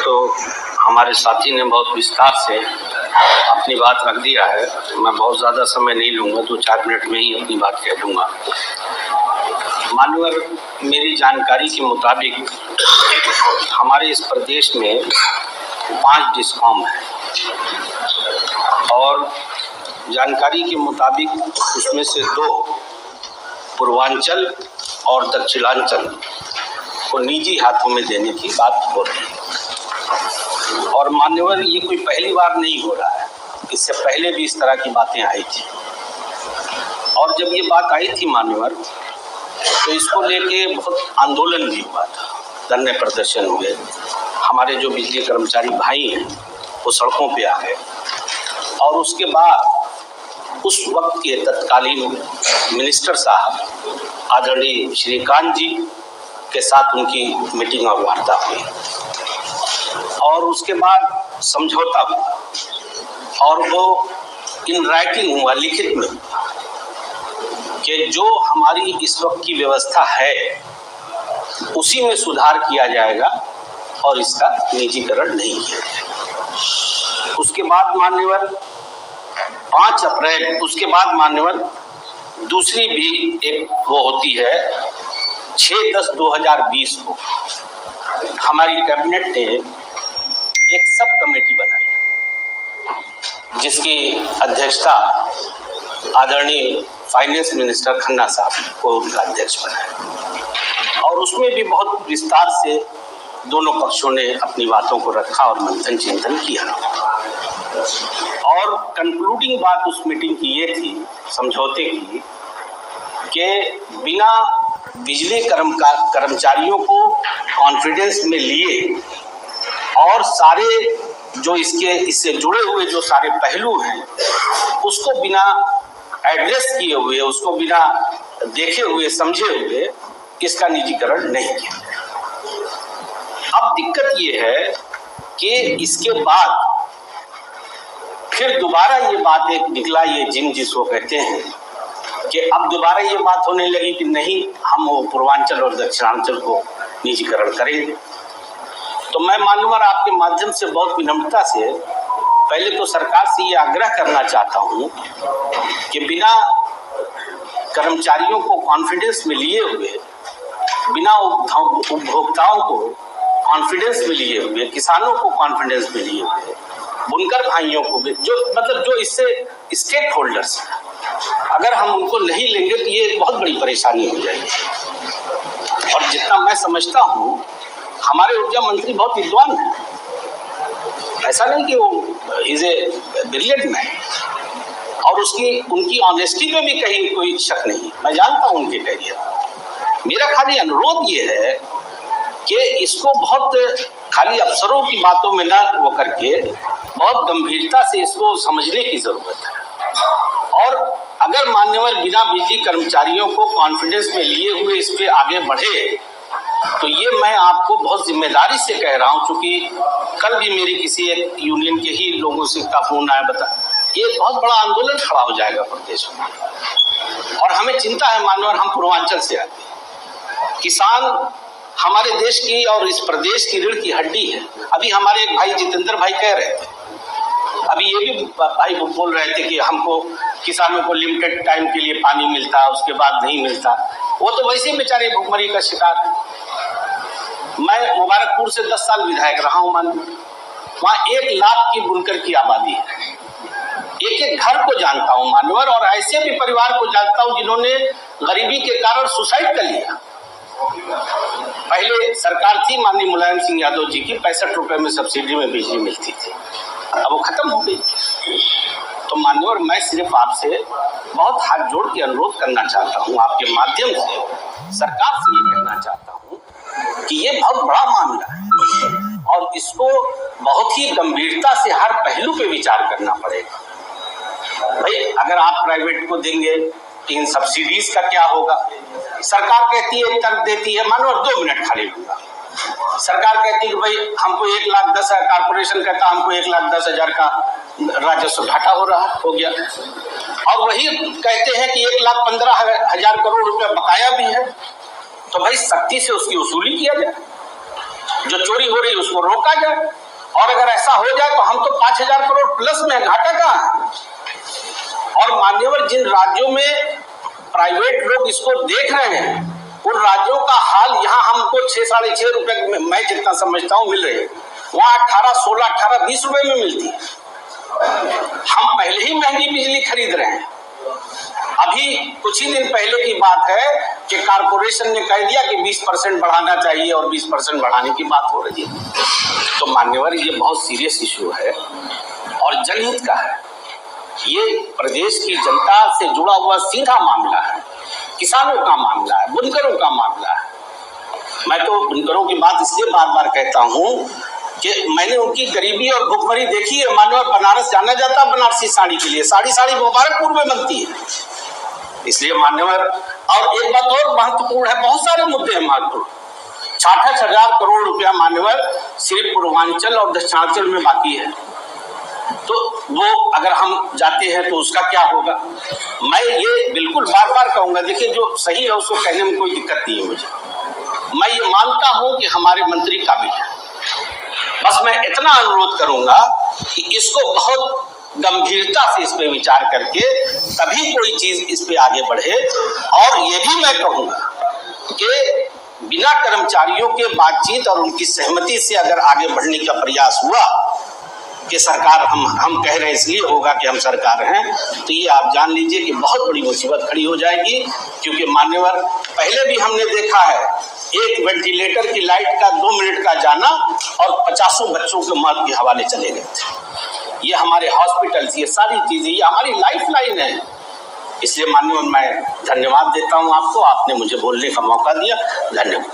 तो हमारे साथी ने बहुत विस्तार से अपनी बात रख दिया है। मैं बहुत ज़्यादा समय नहीं लूँगा, 2-4 मिनट में ही अपनी बात कह दूँगा। मान्यवर, मेरी जानकारी के मुताबिक हमारे इस प्रदेश में 5 डिस्कॉम हैं और जानकारी के मुताबिक उसमें से 2 पूर्वांचल और दक्षिणांचल को निजी हाथों में देने की बात हो रही है। और मान्यवर, ये कोई पहली बार नहीं हो रहा है, इससे पहले भी इस तरह की बातें आई थी। और जब ये बात आई थी मान्यवर, तो इसको लेके बहुत आंदोलन भी हुआ था, धरने प्रदर्शन हुए। हमारे जो बिजली कर्मचारी भाई हैं वो सड़कों पे आ गए और उसके बाद उस वक्त के तत्कालीन मिनिस्टर साहब आदरणीय श्रीकांत जी के साथ उनकी मीटिंग और वार्ता हुई और उसके बाद समझौता हुआ और वो इन राइटिंग हुआ, लिखित में, कि जो हमारी इस वक्त की व्यवस्था है उसी में सुधार किया जाएगा और इसका निजीकरण नहीं किया जाएगा। उसके बाद मान्यवर 5 अप्रैल, उसके बाद मान्यवर दूसरी भी एक वो होती है 6/10/2020 को हमारी कैबिनेट ने एक सब कमेटी बनाई जिसकी अध्यक्षता आदरणीय फाइनेंस मिनिस्टर खन्ना साहब को उनका अध्यक्ष बनाया और उसमें भी बहुत विस्तार से दोनों पक्षों ने अपनी बातों को रखा और मंथन चिंतन किया। और कंक्लूडिंग बात उस मीटिंग की ये थी, समझौते की, कि बिना बिजली कर्मचारियों को कॉन्फिडेंस में लिए और सारे जो इससे जुड़े हुए जो सारे पहलू हैं उसको बिना एड्रेस किए हुए, उसको बिना देखे हुए, समझे हुए इसका निजीकरण नहीं किया। अब दिक्कत ये है कि इसके बाद फिर दोबारा ये बात एक निकला, ये जिसको कहते हैं कि अब दोबारा ये बात होने लगी कि नहीं, हम वो पूर्वांचल और दक्षिणांचल को निजीकरण करेंगे। तो मैं मान्यवर आपके माध्यम से बहुत विनम्रता से पहले तो सरकार से ये आग्रह करना चाहता हूँ कि बिना कर्मचारियों को कॉन्फिडेंस में लिए हुए, बिना उपभोक्ताओं को कॉन्फिडेंस में लिए हुए, किसानों को कॉन्फिडेंस में लिए हुए, बुनकर भाइयों को भी, जो इससे स्टेक होल्डर्स हैं, अगर हम उनको नहीं लेंगे तो ये बहुत बड़ी परेशानी हो जाएगी। और जितना मैं समझता हूँ हमारे ऊर्जा मंत्री बहुत विद्वान हैं, ऐसा नहीं कि वो इज ए ब्रिलियंट मैन, और उनकी ऑनेस्टी में भी कहीं कोई शक नहीं, मैं जानता हूँ उनके करियर। मेरा खाली अनुरोध ये है कि इसको बहुत खाली अफसरों की बातों में ना वो करके बहुत गंभीरता से इसको समझने की जरूरत है। और अगर मान्यवर बिना बिजली कर्मचारियों को कॉन्फिडेंस में लिए हुए इस पे आगे बढ़े तो ये मैं आपको बहुत जिम्मेदारी से कह रहा हूँ, क्योंकि कल भी मेरी किसी एक यूनियन के ही लोगों से का फोन आया, बता ये बहुत बड़ा आंदोलन खड़ा हो जाएगा प्रदेश में। और हमें चिंता है मान्यवर, हम पूर्वांचल से आते हैं, किसान हमारे देश की और इस प्रदेश की रीढ़ की हड्डी है। अभी हमारे एक भाई जितेंद्र भाई कह रहे थे, अभी ये भी भाई बोल रहे थे कि हमको किसानों को लिमिटेड टाइम के लिए पानी मिलता, उसके बाद नहीं मिलता। वो तो वैसे ही बेचारे भुखमरी का शिकार है। मैं मुबारकपुर से 10 साल विधायक रहा हूँ मान्यवर, वहाँ 1 लाख की बुनकर की आबादी है, एक घर को जानता हूँ मान्यवर, और ऐसे भी परिवार को जानता हूँ जिन्होंने गरीबी के कारण सुसाइड कर लिया। पहले सरकार थी माननीय मुलायम सिंह यादव जी की, 65 रुपए में सब्सिडी में बिजली मिलती थी, अब वो खत्म हो गई। तो मान्यवर मैं सिर्फ आपसे बहुत हाथ जोड़ के अनुरोध करना चाहता हूँ, आपके माध्यम से सरकार से ये कहना चाहता हूँ कि ये बहुत बड़ा मामला है और इसको बहुत ही गंभीरता से हर पहलू पे विचार करना पड़ेगा। भाई अगर आप प्राइवेट को देंगे इन सब्सिडीज का क्या होगा? सरकार कहती है तर्क देती है, मानो 2 मिनट खाली लूंगा, सरकार कहती है कि भाई हमको 1,10,000, कॉर्पोरेशन कहता हमको 1,10,000 का राजस्व घाटा हो गया, और वही कहते हैं कि 1,15,000 करोड़ रुपया बकाया भी है। तो भाई सख्ती से उसकी वसूली किया जाए। जो चोरी हो रही है उसको रोका जाए, और अगर ऐसा हो जाए तो हम तो 5,000 करोड़ प्लस में, घाटा कहाँ है। और मान्यवर जिन राज्यों में प्राइवेट लोग इसको देख रहे हैं उन राज्यों का हाल, यहाँ हमको 6 साढ़े 6 रुपए में, मैं जितना समझता हूँ, मिल रही है, वहाँ 18, 16, 18, 20 रुपए में मिलती है। हम पहले ही महंगी बिजली खरीद रहे हैं। अभी कुछ ही दिन पहले की बात है कि कारपोरेशन ने कह दिया कि 20% बढ़ाना चाहिए और 20% बढ़ाने की बात हो रही है। तो मान्यवर ये बहुत सीरियस इशू है और जनहित का है। ये प्रदेश की जनता से जुड़ा हुआ सीधा मामला है, किसानों का मामला है, बुनकरों का मामला है। मैं तो बुनकरों की बात इसलिए बार बार कहता हूँ कि मैंने उनकी गरीबी और भुखमरी देखी है। मानो बनारस जाना जाता बनारसी साड़ी के लिए, साड़ी मुबारकपुर में बनती है। इसलिए मान्यवर, और एक बात और महत्वपूर्ण है, बहुत सारे मुद्दे हैं महत्वपूर्ण। 66,000 करोड़ रुपया मान्यवर सिर्फ पूर्वांचल और दक्षिणांचल में बाकी है, तो वो अगर हम जाते हैं तो उसका क्या होगा। मैं ये बिल्कुल बार बार कहूंगा, देखिए जो सही है उसको कहने में कोई दिक्कत नहीं है मुझे। मैं ये मानता हूं कि हमारे मंत्री काबिल हैं, बस मैं इतना अनुरोध करूंगा कि इसको बहुत गंभीरता से इस पे विचार करके तभी कोई चीज इस पे आगे बढ़े। और ये भी मैं कहूंगा कि बिना कर्मचारियों के बातचीत और उनकी सहमति से अगर आगे बढ़ने का प्रयास हुआ कि सरकार हम कह रहे हैं इसलिए होगा कि हम सरकार हैं, तो ये आप जान लीजिए कि बहुत बड़ी मुसीबत खड़ी हो जाएगी। क्योंकि मान्यवर पहले भी हमने देखा है, एक वेंटिलेटर की लाइट का 2 मिनट का जाना और 50 बच्चों के मौत के हवाले चले गए थे। ये हमारे हॉस्पिटल्स, ये सारी चीजें, ये हमारी लाइफ लाइन है। इसलिए मान्यवर मैं धन्यवाद देता हूँ आपको, आपने मुझे बोलने का मौका दिया। धन्यवाद।